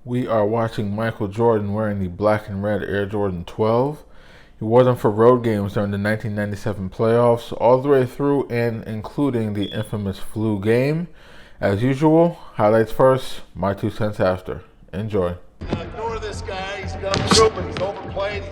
We are watching Michael Jordan wearing the black and red Air Jordan 12. He wore them for road games during the 1997 playoffs, all the way through and including the infamous flu game. As usual, highlights first, my 2 cents after. Enjoy. Ignore this guy. He's got super. He's overplayed.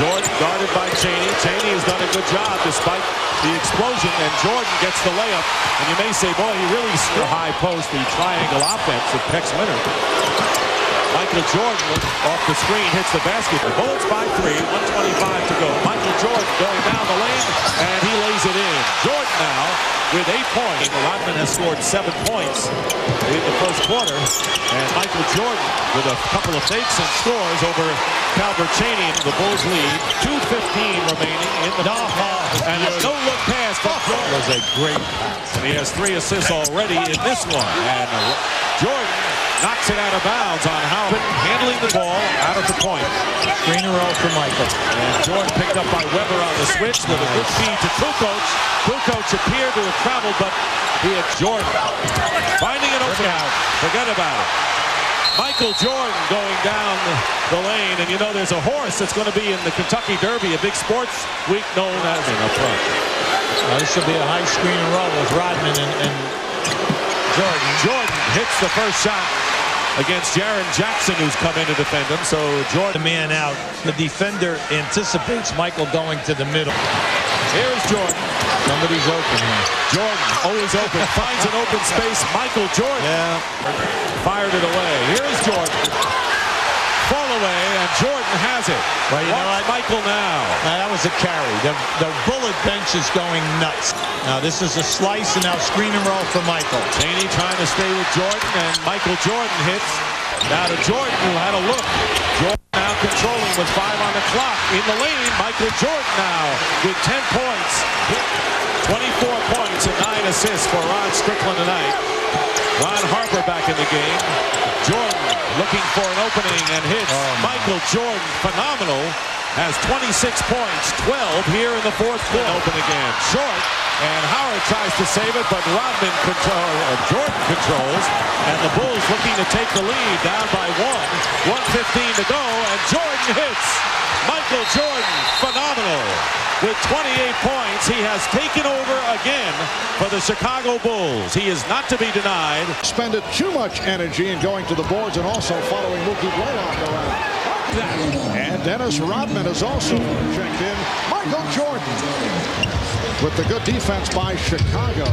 Jordan guarded by Chaney. Chaney has done a good job despite the explosion, and Jordan gets the layup. And you may say, boy, he really struck high post, the triangle offense of Tex Winter. Michael Jordan off the screen hits the basket. The Bulls by 3, 1:25 to go. Michael Jordan going down the lane, and he lays it in. Jordan now with 8 points. Rodman has scored 7 points in the first quarter, and Michael Jordan with a couple of fakes and scores over Calbert Chaney. The Bulls lead. 2:15 remaining in the and a no-look pass from Jordan. Was a great pass, and he has 3 assists already in this one. And Jordan knocks it out of bounds on Howard, handling the ball out of the point. Screen and roll for Michael. And Jordan picked up by Weber on the switch with a good feed to Kukoc. Kukoc appeared to have traveled, but he had Jordan finding an opening. Forget about it. Michael Jordan going down the lane, and you know there's a horse that's going to be in the Kentucky Derby, a big sports week known as up front. This will be a high screen and roll with Rodman and Jordan. Jordan hits the first shot against Jaren Jackson, who's come in to defend him. So Jordan, The man out. The defender anticipates Michael going to the middle. Here's Jordan. Somebody's open here. Jordan always open, finds an open space. Michael Jordan fired it away. Here's Jordan. Fall away, and Jordan has it. Well, you know what? Michael now. That was a carry. The bullet bench is going nuts. Now this is a slice, and now screen and roll for Michael. Chaney trying to stay with Jordan, and Michael Jordan hits. Now to Jordan, who had a look. Jordan now controlling with 5 on the clock. In the lane, Michael Jordan now with 10 points. 24 points and 9 assists for Ron Strickland tonight. Ron Harper back in the game. Jordan looking for an opening and hits. Michael Jordan, phenomenal, has 26 points, 12 here in the fourth quarter. Open again, short, and Howard tries to save it, but Rodman Jordan controls, and the Bulls looking to take the lead, down by 1. 1:15 to go, and Jordan hits. Michael Jordan, phenomenal. With 28 points, he has taken over again for the Chicago Bulls. He is not to be denied. Expended too much energy in going to the boards and also following Mookie Blaylock around. And Dennis Rodman is also checked in. Michael Jordan with the good defense by Chicago.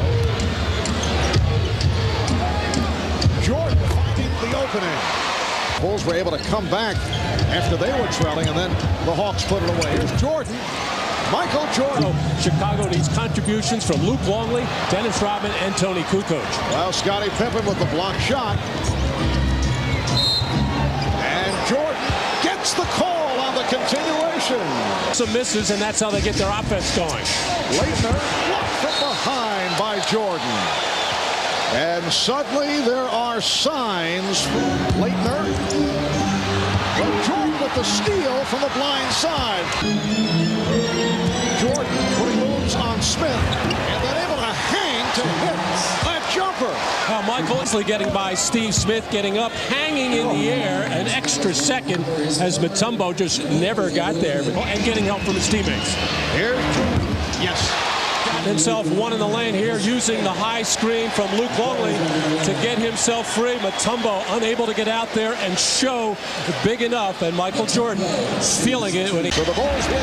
Jordan finding the opening. Bulls were able to come back after they were trailing, and then the Hawks put it away. Here's Jordan. Michael Jordan. Chicago needs contributions from Luke Longley, Dennis Rodman, and Tony Kukoc. Well, Scottie Pippen with the block shot. And Jordan gets the call on the continuation. Some misses, and that's how they get their offense going. Leitner blocked from behind by Jordan. And suddenly there are signs. Leitner. Well, Jordan with the steal from the blind side. Jordan putting moves on Smith, and then able to hang to hit that jumper. Michael Inslee getting by Steve Smith, getting up, hanging in the air, an extra second as Mutombo just never got there, and getting help from his teammates. Here, yes. Himself one in the lane here, using the high screen from Luke Longley to get himself free. Mutombo unable to get out there and show big enough, and Michael Jordan feeling it when he. So the Bulls lead.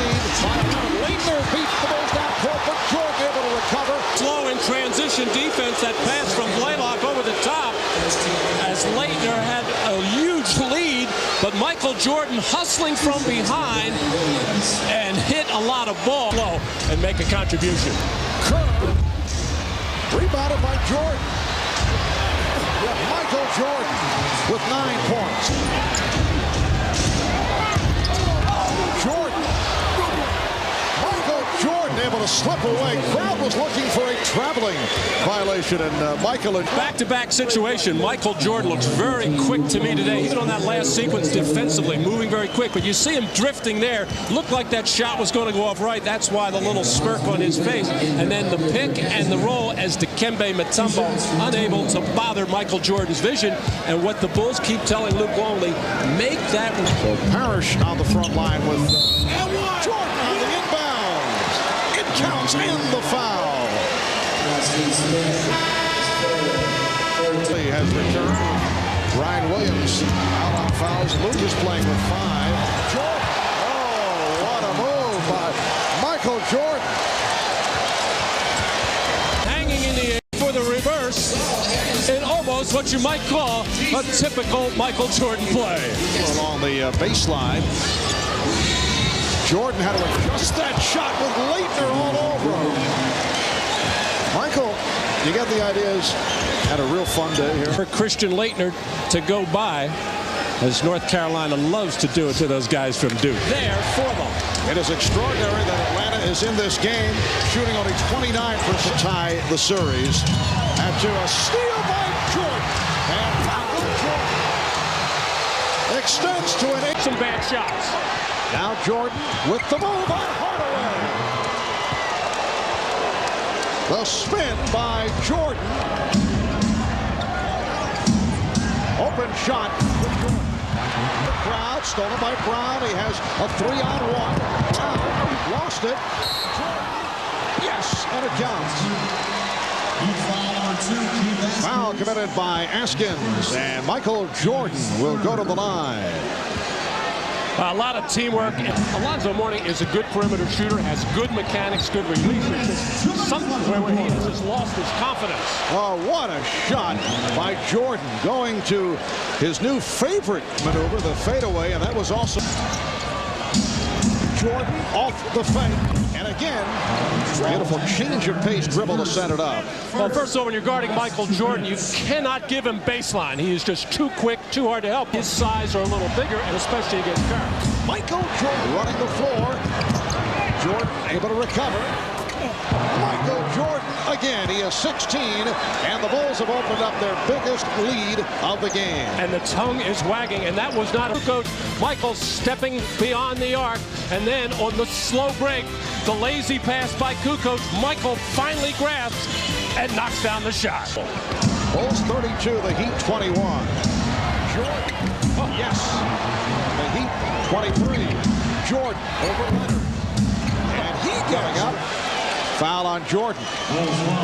Leitner beats the Bulls down court, but Jordan able to recover. Slow in transition defense, that pass from Blaylock over the top, as Leitner had a huge lead, but Michael Jordan hustling from behind and hit a lot of ball low and make a contribution. Rebounded by Jordan. Michael Jordan with 9 points. Jordan. Michael Jordan able to slip away. Crowd was looking for a traveling violation, and Michael. Back-to-back situation. Michael Jordan looks very quick to me today. He's on that last sequence defensively, moving very quick, but you see him drifting there. Looked like that shot was going to go off right. That's why the little smirk on his face. And then the pick and the roll as Dikembe Mutombo unable to bother Michael Jordan's vision. And what the Bulls keep telling Luke Longley, make that. So Parrish on the front line with Jordan on the inbound. It counts and the foul. He has returned. Ryan Williams out on fouls. Luke is playing with 5. Jordan. Oh, what a move by Michael Jordan. Hanging in the air for the reverse in almost what you might call a typical Michael Jordan play. Along the baseline. Jordan had to adjust that shot with Laettner all over him. Michael, you get the ideas. Had a real fun day here. For Christian Laettner to go by, as North Carolina loves to do it to those guys from Duke. There for them. It is extraordinary that Atlanta is in this game, shooting only 29% to tie the series. After a steal by Jordan. And Michael Jordan extends to an 8. Some bad shots. Now Jordan with the move on Hardaway. The spin by Jordan. Open shot for Jordan. The crowd stolen by Brown. He has a 3-on-1. Brown lost it. Yes, and it counts. Foul committed by Askins, and Michael Jordan will go to the line. A lot of teamwork. Alonzo Mourning is a good perimeter shooter, has good mechanics, good releases. Somewhere where he has just lost his confidence. Oh, what a shot by Jordan, going to his new favorite maneuver, the fadeaway, and that was also Jordan off the fake. And again, beautiful change of pace dribble to set it up. Well, first of all, when you're guarding Michael Jordan, you cannot give him baseline. He is just too quick, too hard to help. His size are a little bigger, and especially against Curry. Michael Jordan running the floor. Jordan able to recover. Michael Jordan again. He is 16, and the Bulls have opened up their biggest lead of the game. And the tongue is wagging, and that was not a coach. Michael stepping beyond the arc, and then on the slow break, the lazy pass by Kukoc, Michael finally grasps and knocks down the shot. Bulls 32, the Heat 21. Jordan, oh yes, the Heat 23. Jordan over Leonard, and he going up. Foul on Jordan.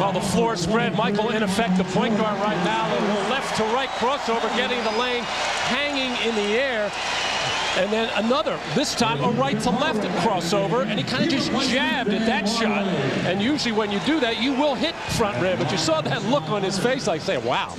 Well, the floor spread. Michael, in effect, the point guard right now. A little left to right crossover, getting the lane, hanging in the air. And then another, this time a right to left crossover, and he kind of just jabbed at that shot. And usually when you do that, you will hit front rim. But you saw that look on his face like saying, wow,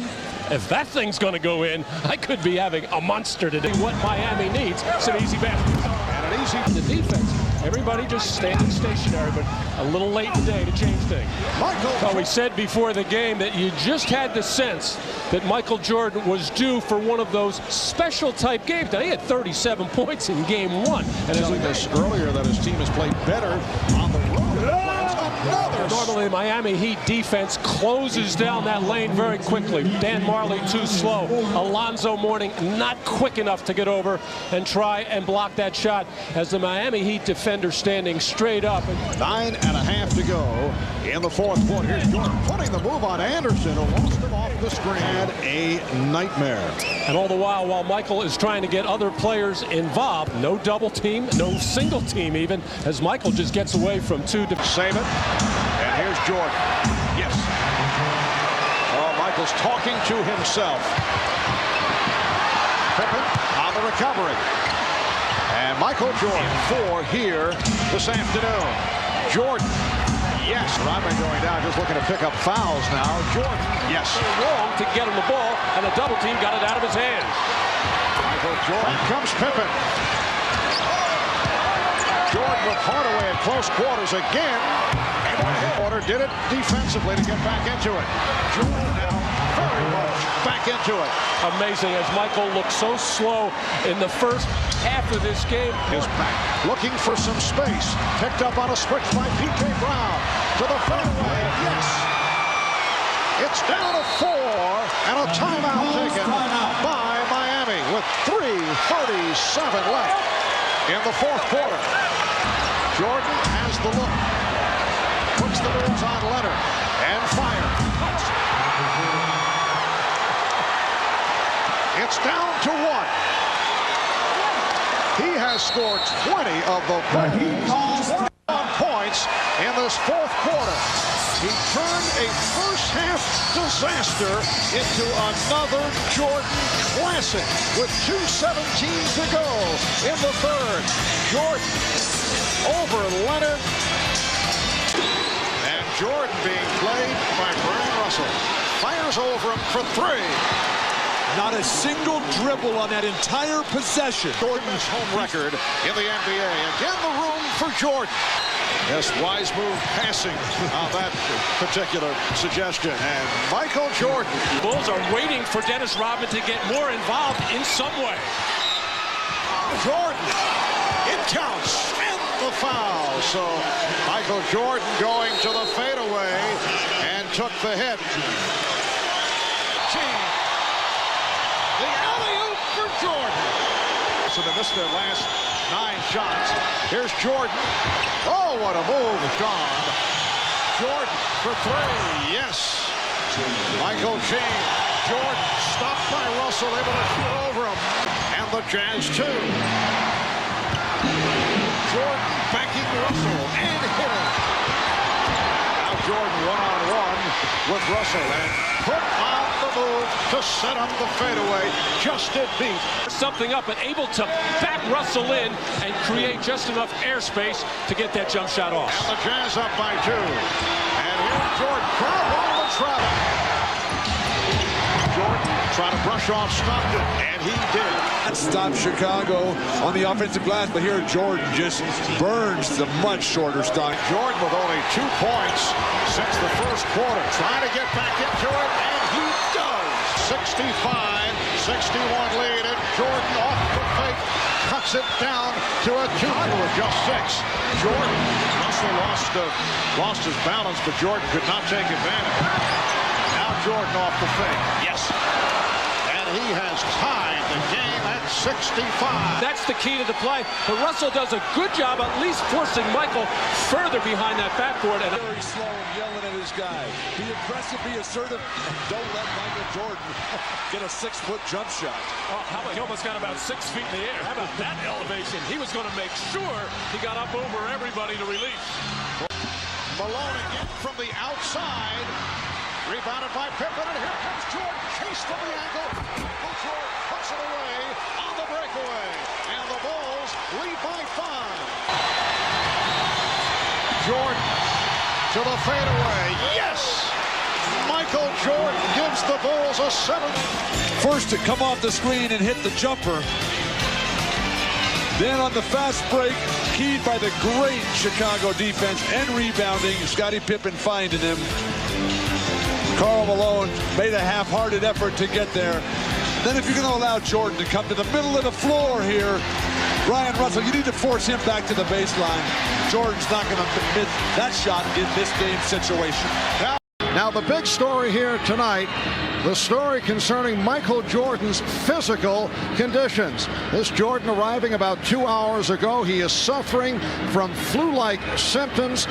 if that thing's going to go in, I could be having a monster today. What Miami needs, some easy baskets. And an easy The defense. Everybody just standing stationary, but a little late today to change things. Well, we said before the game that you just had the sense that Michael Jordan was due for one of those special type games. Now, he had 37 points in game 1. And telling us earlier that his team has played better on the road. Normally, the Miami Heat defense closes down that lane very quickly. Dan Marley too slow. Alonzo Mourning not quick enough to get over and try and block that shot as the Miami Heat defender standing straight up. 9.5 to go in the fourth quarter. Here's Jordan putting the move on Anderson, who lost him off the screen. Had a nightmare. And all the while Michael is trying to get other players involved, no double team, no single team even, as Michael just gets away from 2 to save it. And here's Jordan. Yes. Oh, Michael's talking to himself. Pippen on the recovery. And Michael Jordan 4 here this afternoon. Jordan. Yes. Rodman going down, just looking to pick up fouls now. Jordan. Yes. Wrong to get him the ball, and the double team got it out of his hands. Michael Jordan. Comes Pippen. Jordan with Hardaway at close quarters again. Order did it defensively to get back into it. Jordan now very much back into it. Amazing as Michael looked so slow in the first half of this game. Is back looking for some space. Picked up on a switch by P.K. Brown to the fairway. Yes. It's down to 4 and a timeout taken by Miami with 3:37 left in the fourth quarter. Jordan has the look. Puts the moves on Leonard and fire. It's down to 1. He has scored 20 of the 21 points in this fourth quarter. He turned a first-half disaster into another Jordan classic with 2:17 to go in the third. Jordan over Leonard. And Jordan being played by Brian Russell. Fires over him for 3. Not a single dribble on that entire possession. Jordan's home record in the NBA. Again, the room for Jordan. Yes, wise move passing on that particular suggestion. And Michael Jordan. Bulls are waiting for Dennis Rodman to get more involved in some way. Jordan, it counts, and the foul. So Michael Jordan going to the fadeaway and took the hit. The alley-oop for Jordan. So they missed their last 9 shots. Here's Jordan. Oh, what a move. Gone. Jordan for 3. Yes. Michael James. Jordan stopped by Russell, able to shoot over him. And the Jazz, too. Jordan backing Russell and hitting. Now Jordan one-on-one with Russell and put on the move to set up the fadeaway. Just did beat. Something up and able to back Russell in and create just enough airspace to get that jump shot off. And the Jazz up by 2. And here's Jordan. Crowd on the travel. Jordan trying to brush off Stockton, and he did. Stop Chicago on the offensive glass, but here Jordan just burns the much shorter Stockton. Jordan with only 2 points since the first quarter. Trying to get back into it, and he does. 65-61 lead, and Jordan off the fake cuts it down to a 2 with just 6. Jordan Russell lost his balance, but Jordan could not take advantage. Now Jordan off the fake. Yes. And he has tied the game at 65. That's the key to the play. But Russell does a good job at least forcing Michael further behind that backboard. And Very slow and yelling at his guy. Be aggressive, be assertive, and don't let Michael Jordan get a 6-foot jump shot. oh, how about he almost got about 6 feet in the air. How about that elevation? He was going to make sure he got up over everybody to release. Malone again from the outside. Rebounded by Pippen, and here comes Jordan. Chase from the angle. Michael Jordan puts it away on the breakaway. And the Bulls lead by 5. Jordan to the fadeaway. Yes! Michael Jordan gives the Bulls a 7th. First to come off the screen and hit the jumper. Then on the fast break, keyed by the great Chicago defense and rebounding, Scottie Pippen finding him. Karl Malone made a half-hearted effort to get there. Then if you're going to allow Jordan to come to the middle of the floor here, Brian Russell, you need to force him back to the baseline. Jordan's not going to miss that shot in this game situation. Now the big story here tonight, the story concerning Michael Jordan's physical conditions. This Jordan arriving about 2 hours ago. He is suffering from flu-like symptoms.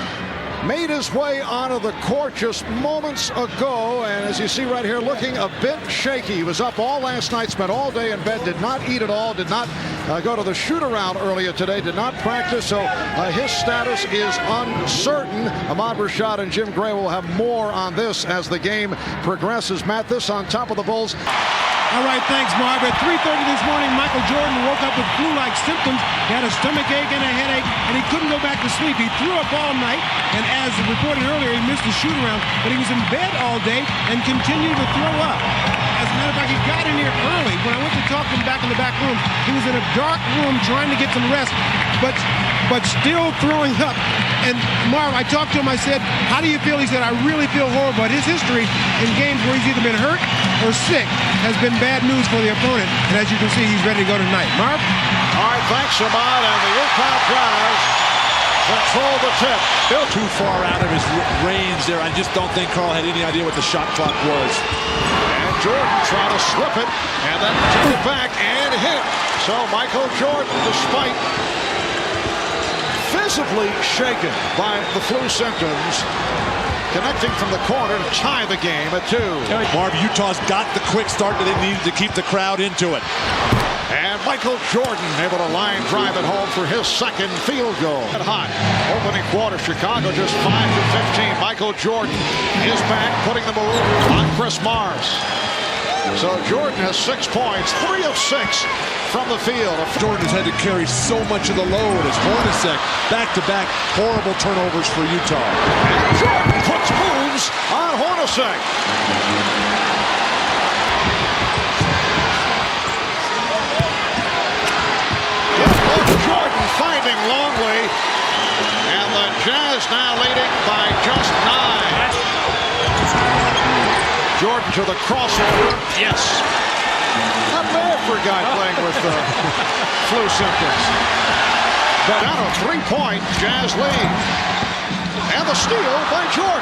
Made his way onto the court just moments ago, and as you see right here, looking a bit shaky. He was up all last night, spent all day in bed, did not eat at all, did not go to the shoot-around earlier today, did not practice, so his status is uncertain. Ahmad Rashad and Jim Gray will have more on this as the game progresses. Matt, this on top of the Bulls. All right, thanks, Marv. At 3:30 this morning, Michael Jordan woke up with flu-like symptoms. He had a stomach ache and a headache, and he couldn't go back to sleep. He threw up all night, and as reported earlier, he missed the shoot-around, but he was in bed all day and continued to throw up. As a matter of fact, he got in here early. When I went to talk to him back in the back room, he was in a dark room trying to get some rest, but still throwing up. And Marv, I talked to him, I said, how do you feel? He said, I really feel horrible. But his history in games where he's either been hurt or sick has been bad news for the opponent. And as you can see, he's ready to go tonight. Marv? All right, thanks, Ahmad. And the Utah Jazz control the tip. Bill too far out of his range there. I just don't think Carl had any idea what the shot clock was. And Jordan trying to slip it and then take it back and hit. So Michael Jordan, despite visibly shaken by the flu symptoms, connecting from the corner to tie the game at 2. Marv, Utah's got the quick start that they needed to keep the crowd into it. And Michael Jordan able to line drive it home for his second field goal. High. Opening quarter, Chicago just 5 to 15. Michael Jordan is back, putting the move on Chris Mars. So Jordan has 6 points, 3 of 6 from the field. Jordan has had to carry so much of the load as Hornacek back-to-back horrible turnovers for Utah. And Jordan puts moves on Hornacek. Jordan finding Longley, and the Jazz now leading by just 9. Jordan to the crossover. Yes. Not bad for a guy playing with flu symptoms. But out a 3-point Jazz lead. And the steal by Jordan.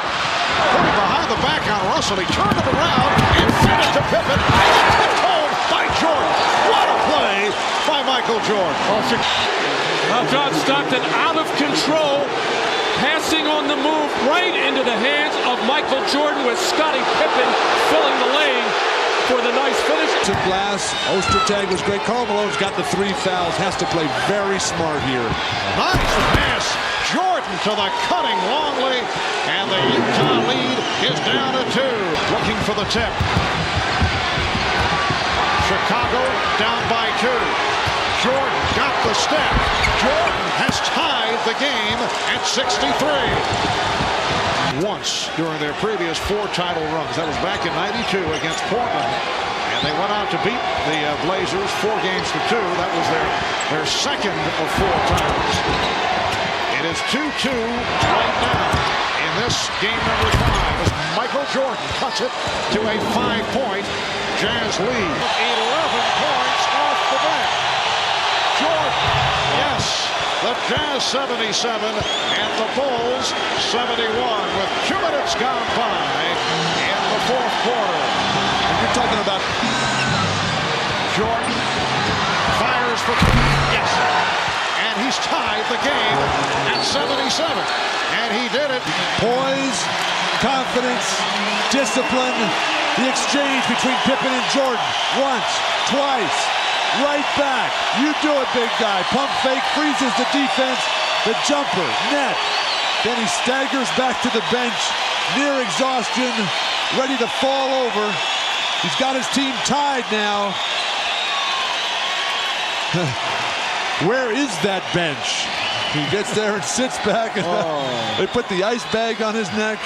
Putting behind the back on Russell. He turned it around and sent it to Pippen. And tipped home by Jordan. What a play by Michael Jordan. John Stockton out of control. Passing on the move right into the hands of Michael Jordan with Scottie Pippen filling the lane for the nice finish. To glass, Ostertag was great. Karl Malone's got the 3 fouls. Has to play very smart here. Nice pass. Jordan to the cutting Longley. And the Utah lead is down to 2. Looking for the tip. Chicago down by 2. Jordan got the step. Jordan has tied the game at 63. Once during their previous 4 title runs. That was back in '92 against Portland. And they went out to beat the Blazers 4 games to 2. That was their second of 4 titles. It is 2-2 right now in this game number 5 as Michael Jordan cuts it to a 5-point Jazz lead. 11 points off the bench. Jordan, yes, the Jazz 77 and the Bulls 71 with 2 minutes gone by in the 4th quarter. And you're talking about Jordan fires for yes, and he's tied the game at 77, and he did it. poise, confidence, discipline, the exchange between Pippen and Jordan. Once, twice. Right back. You do it, big guy. Pump fake, freezes the defense. The jumper, net. Then he staggers back to the bench, near exhaustion, ready to fall over. He's got his team tied now. Where is that bench? He gets there and sits back. They put the ice bag on his neck.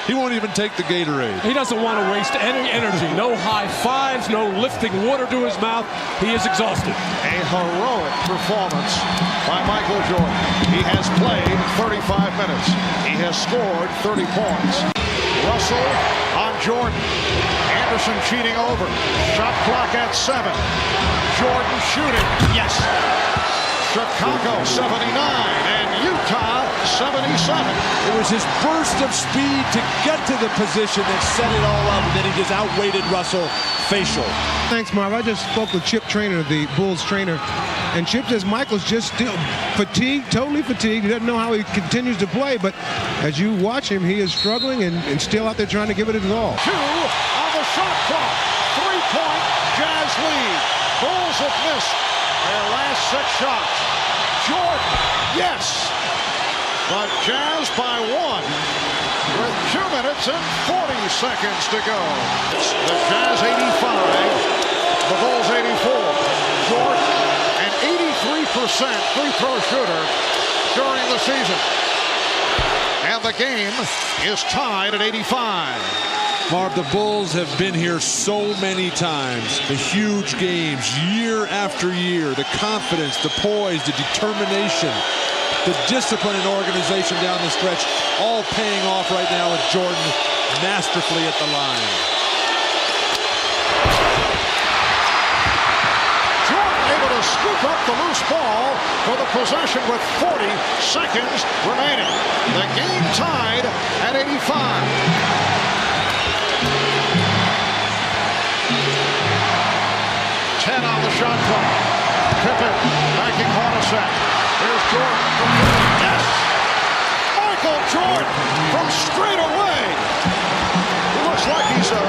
He won't even take the Gatorade. He doesn't want to waste any energy. No high fives, no lifting water to his mouth. He is exhausted. A heroic performance by Michael Jordan. He has played 35 minutes. He has scored 30 points. Russell on Jordan. Anderson cheating over. Shot clock at 7. Jordan shooting. Yes. Chicago 79 and Utah 77. It was his burst of speed to get to the position that set it all up, and then he just outweighted Russell facial. Thanks, Marv. I just spoke with Chip Traynor, the Bulls trainer, and Chip says Michael's just still fatigued, totally fatigued. He doesn't know how he continues to play, but as you watch him, he is struggling and still out there trying to give it his all. 2 on the shot clock. 3-point Jazz lead. Bulls have missed their last 6 shots. Jordan, yes. But Jazz by 1 with 2 minutes and 40 seconds to go. The Jazz 85, the Bulls 84. Jordan, an 83% free throw shooter during the season. And the game is tied at 85. Marv, the Bulls have been here so many times. The huge games, year after year. The confidence, the poise, the determination, the discipline and organization down the stretch, all paying off right now with Jordan masterfully at the line. Jordan able to scoop up the loose ball for the possession with 40 seconds remaining. The game tied at 85. 10 on the shot clock. Pippen backing Hornacek. Here's Jordan. Yes! Michael Jordan from straight away. He looks like he's a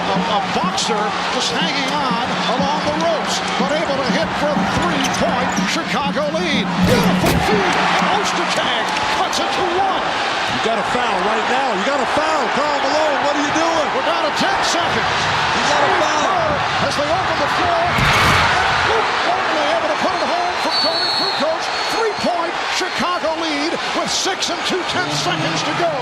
boxer just hanging on along the ropes, but able to hit for a 3-point Chicago lead. Beautiful feed. Ostertag cuts it to 1. You got a foul right now. You got a foul. Karl Malone, what are you doing? We're down to 10 seconds. You got a foul. As they open the floor. Only able to put it home from Tony Kukoc. 3-point Chicago lead with 6 and 2/10 seconds to go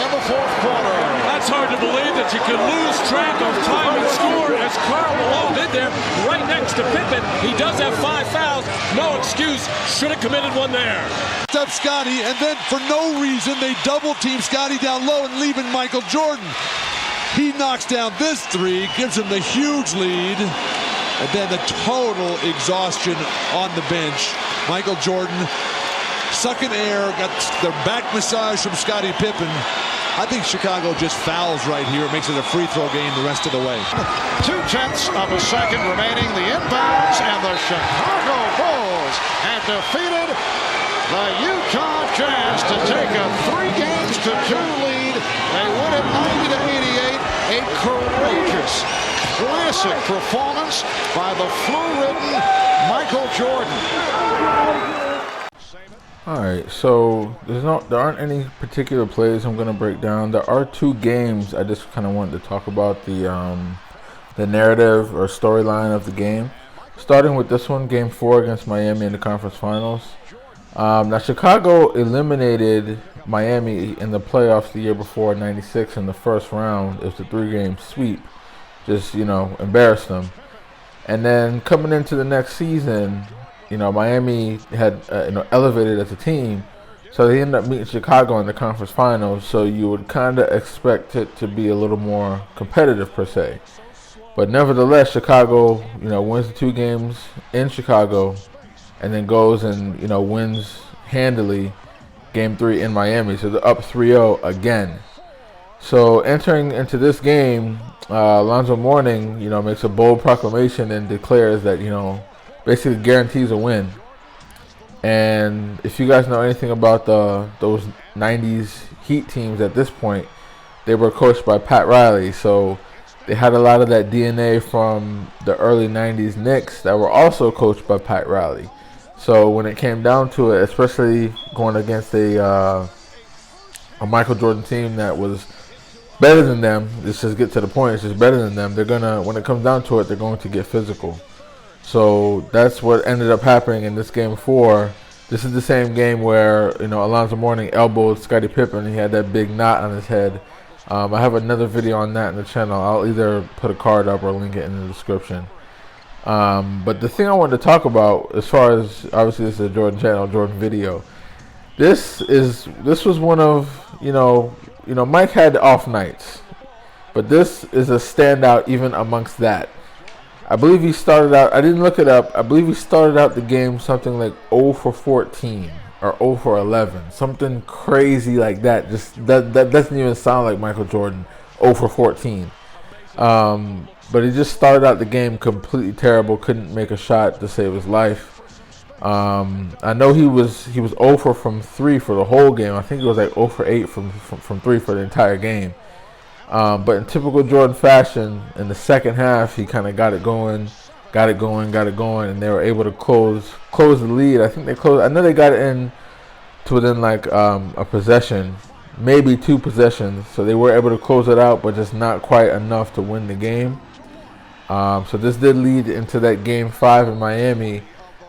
in the fourth quarter. That's hard to believe that you can lose track of time and score as Karl Malone did there right next to Pippen. He does have 5 fouls. No excuse. Should have committed one there. Up Scotty, and then for no reason they double team Scotty down low and leaving Michael Jordan. He knocks down this 3, gives him the huge lead, and then the total exhaustion on the bench. Michael Jordan sucking air, got the back massage from Scottie Pippen. I think Chicago just fouls right here. It makes it a free throw game the rest of the way. 0.2 of a second remaining. The inbounds, and the Chicago Bulls have defeated the Utah Jazz to take a 3-2 lead. They win it 90-88. A courageous, classic performance by the flu-ridden Michael Jordan. All right, so there aren't any particular plays I'm gonna break down. There are 2 games I just kind of wanted to talk about the narrative or storyline of the game. Starting with this one, Game 4 against Miami in the conference finals. Now Chicago eliminated Miami in the playoffs the year before, '96, in the first round. It was a 3-game sweep, just embarrassed them. And then coming into the next season, Miami had elevated as a team, so they ended up meeting Chicago in the conference finals. So you would kind of expect it to be a little more competitive per se, but nevertheless, Chicago wins the 2 games in Chicago, and then goes and wins handily Game 3 in Miami. So they're up 3-0 again. So entering into this game, Alonzo Mourning makes a bold proclamation and declares that basically guarantees a win. And if you guys know anything about those 90s Heat teams at this point, they were coached by Pat Riley. So they had a lot of that DNA from the early 90s Knicks that were also coached by Pat Riley. So when it came down to it, especially going against a Michael Jordan team that was better than them, let's just get to the point, it's just better than them, when it comes down to it, they're going to get physical. So that's what ended up happening in this Game 4. This is the same game where Alonzo Mourning elbowed Scottie Pippen. He had that big knot on his head. I have another video on that in the channel. I'll either put a card up or link it in the description. But the thing I wanted to talk about, as far as, obviously this is a Jordan channel, Jordan video. This was one of Mike had off nights, but this is a standout even amongst that. I believe he started out, I didn't look it up, I believe he started out the game something like 0 for 14 or 0 for 11. Something crazy like that. Just that doesn't even sound like Michael Jordan. 0 for 14. But he just started out the game completely terrible, couldn't make a shot to save his life. I know he was 0 from 3 for the whole game. I think it was like 0 for 8 from 3 for the entire game. But in typical Jordan fashion, in the second half, he kind of got it going, and they were able to close the lead. I think they closed. I know they got it in to within like a possession, maybe 2 possessions. So they were able to close it out, but just not quite enough to win the game. So this did lead into that Game 5 in Miami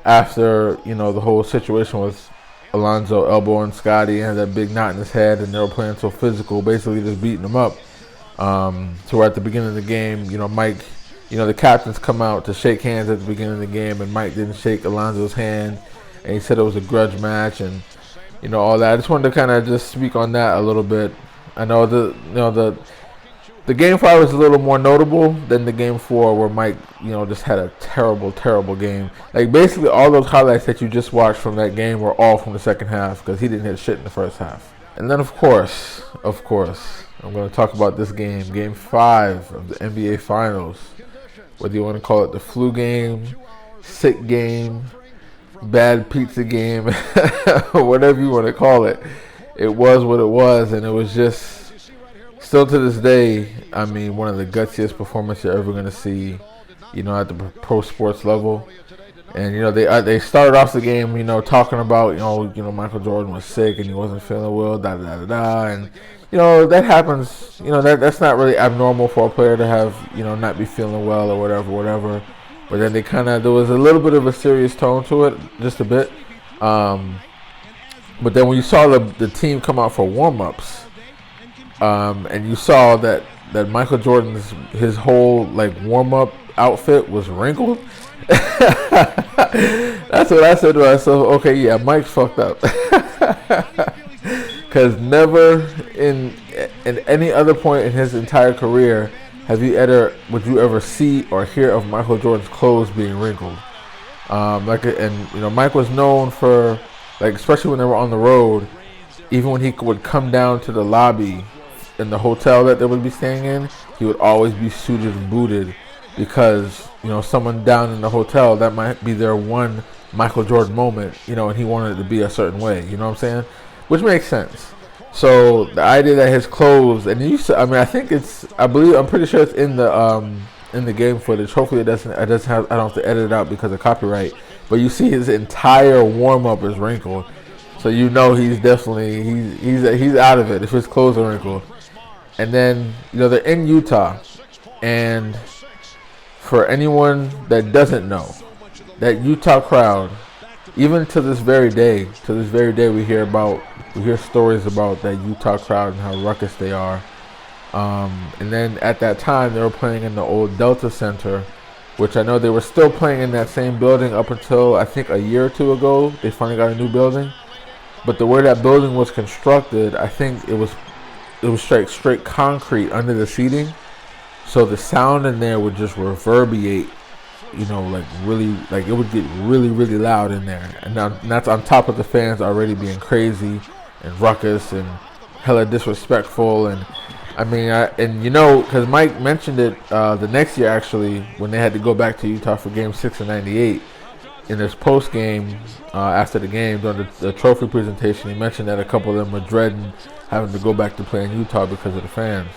after the whole situation with Alonzo elbowing Scottie and that big knot in his head, and they were playing so physical, basically just beating him up. So at the beginning of the game, Mike, the captains come out to shake hands at the beginning of the game, and Mike didn't shake Alonzo's hand, and he said it was a grudge match, and all that. I just wanted to kind of just speak on that a little bit. I know the game 5 was a little more notable than the game 4, where Mike, just had a terrible, terrible game. Like, basically all those highlights that you just watched from that game were all from the second half, because he didn't hit shit in the first half. And then, of course, I'm going to talk about this game, Game 5 of the NBA Finals. Whether you want to call it the flu game, sick game, bad pizza game, whatever you want to call it. It was what it was, and it was just, still to this day, I mean, one of the gutsiest performances you're ever going to see, at the pro sports level. And, they started off the game, talking about, Michael Jordan was sick and he wasn't feeling well, and, that happens, that's not really abnormal for a player to have, not be feeling well or whatever. But then there was a little bit of a serious tone to it, just a bit. But then when you saw the team come out for warm-ups, and you saw that Michael Jordan's, his whole, warm-up outfit was wrinkled, that's what I said to myself. Okay, yeah, Mike's fucked up. Because never in any other point in his entire career would you ever see or hear of Michael Jordan's clothes being wrinkled. Mike was known for, especially when they were on the road, even when he would come down to the lobby in the hotel that they would be staying in, he would always be suited and booted, because someone down in the hotel, that might be their one Michael Jordan moment, and he wanted it to be a certain way. You know what I'm saying? Which makes sense. So the idea that his clothes, and I'm pretty sure it's in the game footage. Hopefully I don't have to edit it out because of copyright. But you see his entire warm up is wrinkled, so he's definitely he's out of it if his clothes are wrinkled. And then they're in Utah, and for anyone that doesn't know, that Utah crowd, even to this very day, we hear stories about that Utah crowd and how ruckus they are. And then at that time, they were playing in the old Delta Center, which I know they were still playing in that same building up until I think a year or two ago. They finally got a new building. But the way that building was constructed, I think it was straight concrete under the seating. So the sound in there would just reverberate, it would get really, really loud in there. And that's on top of the fans already being crazy and ruckus and hella disrespectful. And because Mike mentioned it the next year, actually, when they had to go back to Utah for Game 6 of '98. In his post game, after the game, during the trophy presentation, he mentioned that a couple of them were dreading having to go back to play in Utah because of the fans.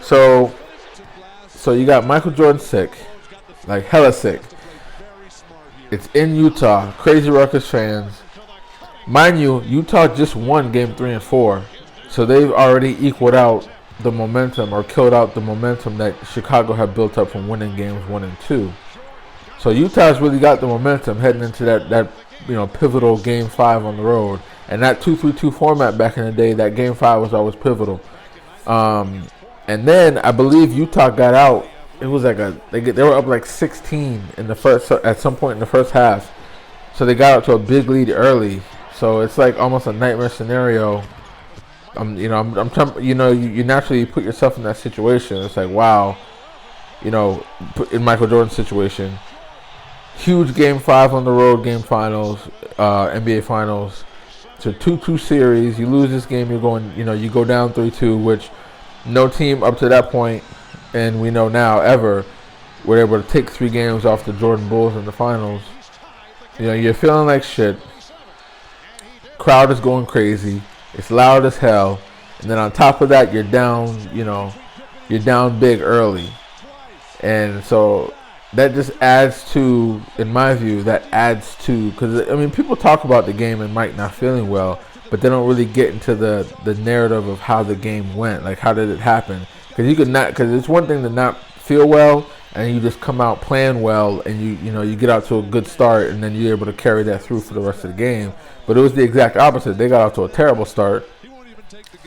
So you got Michael Jordan sick, hella sick. It's in Utah, crazy ruckus fans. Mind you, Utah just won Game 3 and 4, so they've already equaled out the momentum, or killed out the momentum that Chicago had built up from winning Games 1 and 2. So Utah's really got the momentum heading into that pivotal Game 5 on the road. And that 2-3-2 format back in the day, that Game 5 was always pivotal. And then I believe Utah got out. It was they were up 16 in the first, at some point in the first half. So they got out to a big lead early. So it's almost a nightmare scenario. You naturally put yourself in that situation. It's wow, in Michael Jordan's situation. Huge Game 5 on the road, Game Finals, NBA Finals. It's a 2-2 series. You lose this game, you go down 3-2, which no team up to that point, and we know now, ever, were able to take 3 games off the Jordan Bulls in the finals. You're feeling like shit. Crowd is going crazy. It's loud as hell. And then on top of that, you're down, you're down big early. And so that just adds to, in my view, because people talk about the game and Mike not feeling well, but they don't really get into the narrative of how the game went, how did it happen? Because it's one thing to not feel well and you just come out playing well and you get out to a good start and then you're able to carry that through for the rest of the game. But it was the exact opposite. They got out to a terrible start,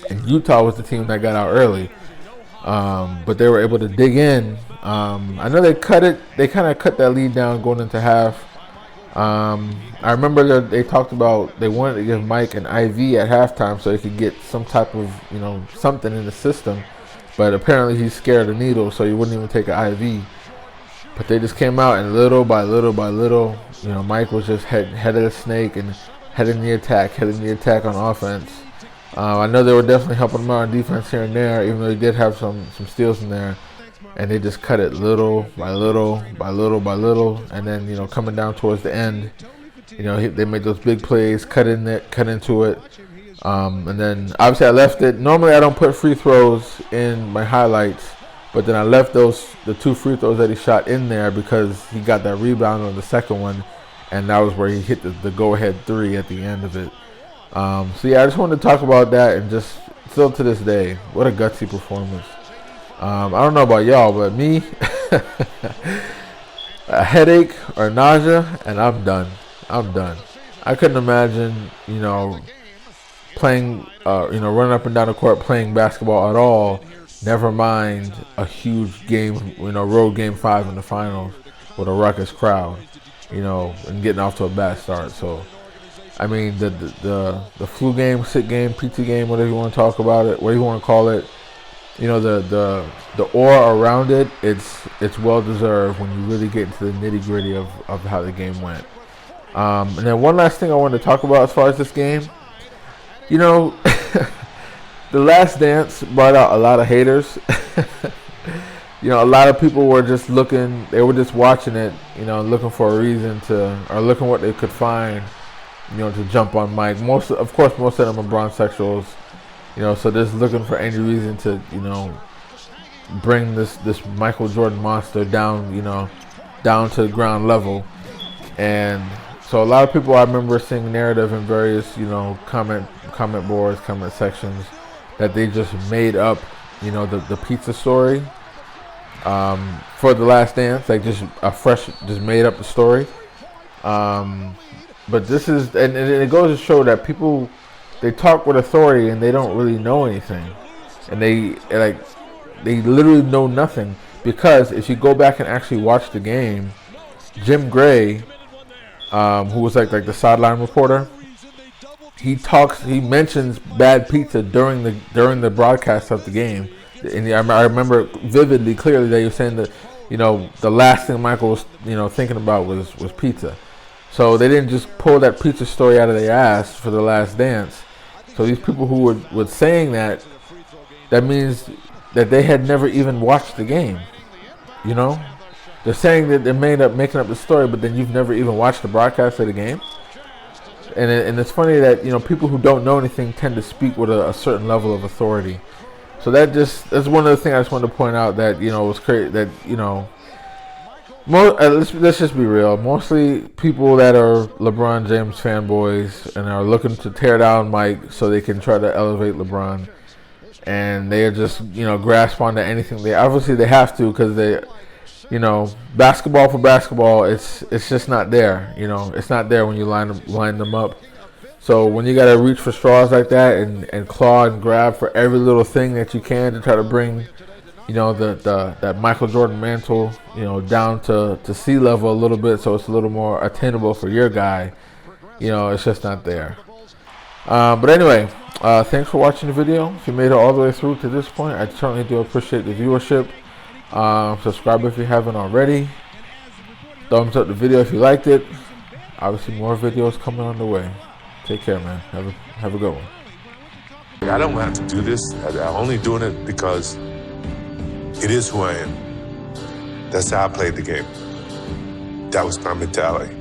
and Utah was the team that got out early. but they were able to dig in. I know they cut it. They kind of cut that lead down going into half. I remember that they talked about they wanted to give Mike an IV at halftime so he could get some type of, something in the system. But apparently he's scared of needles, so he wouldn't even take an IV. But they just came out, and little by little by little, Mike was just head of the snake and heading the attack on offense. I know they were definitely helping him out on defense here and there, even though he did have some steals in there. And they just cut it little by little by little by little, and then coming down towards the end, they made those big plays, cut into it, and then obviously I left it. Normally I don't put free throws in my highlights, but then I left the 2 free throws that he shot in there because he got that rebound on the second one, and that was where he hit the go-ahead 3 at the end of it. So yeah, I just wanted to talk about that, and just still to this day, what a gutsy performance. I don't know about y'all, but me, a headache or nausea, and I'm done. I couldn't imagine, playing, running up and down the court playing basketball at all. Never mind a huge game, road game 5 in the finals with a ruckus crowd, and getting off to a bad start. So, I mean, the flu game, sick game, PT game, whatever you want to talk about it, whatever you want to call it. The aura around it, it's well deserved when you really get into the nitty gritty of how the game went. And then one last thing I wanted to talk about as far as this game, The Last Dance brought out a lot of haters. A lot of people were just looking, they were just watching it, looking for a reason or looking what they could find, to jump on Mike. Most of them are bronzexuals. So just looking for any reason to, bring this Michael Jordan monster down, down to the ground level. And so a lot of people, I remember seeing narrative in various, comment boards, comment sections, that they just made up, the pizza story for The Last Dance, like just made up the story. But this is, and it goes to show that people, they talk with authority and they don't really know anything, and they literally know nothing, because if you go back and actually watch the game, Jim Gray, who was like the sideline reporter, he mentions bad pizza during the broadcast of the game, and I remember vividly clearly that he was saying that the last thing Michael was thinking about was pizza. So they didn't just pull that pizza story out of their ass for The Last Dance. So these people who were saying that means that they had never even watched the game. They're saying that they made up making up the story, but then you've never even watched the broadcast of the game. And it's funny that people who don't know anything tend to speak with a certain level of authority. So that's one of the things I just wanted to point out, that was crazy, that let's just be real. Mostly people that are LeBron James fanboys and are looking to tear down Mike so they can try to elevate LeBron, and they are just grasp onto anything. They have to, because they, basketball for basketball, it's just not there. It's not there when you line them up. So when you gotta reach for straws like that and claw and grab for every little thing that you can to try to bring that Michael Jordan mantle, down to sea level a little bit, so it's a little more attainable for your guy. It's just not there. But anyway, thanks for watching the video. If you made it all the way through to this point, I certainly do appreciate the viewership. Subscribe if you haven't already. Thumbs up the video if you liked it. Obviously, more videos coming on the way. Take care, man. Have a good one. I don't have to do this. I'm only doing it because it is who I am. That's how I played the game. That was my mentality.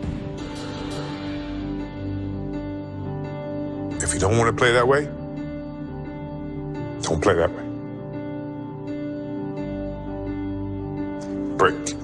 If you don't want to play that way, don't play that way. Break.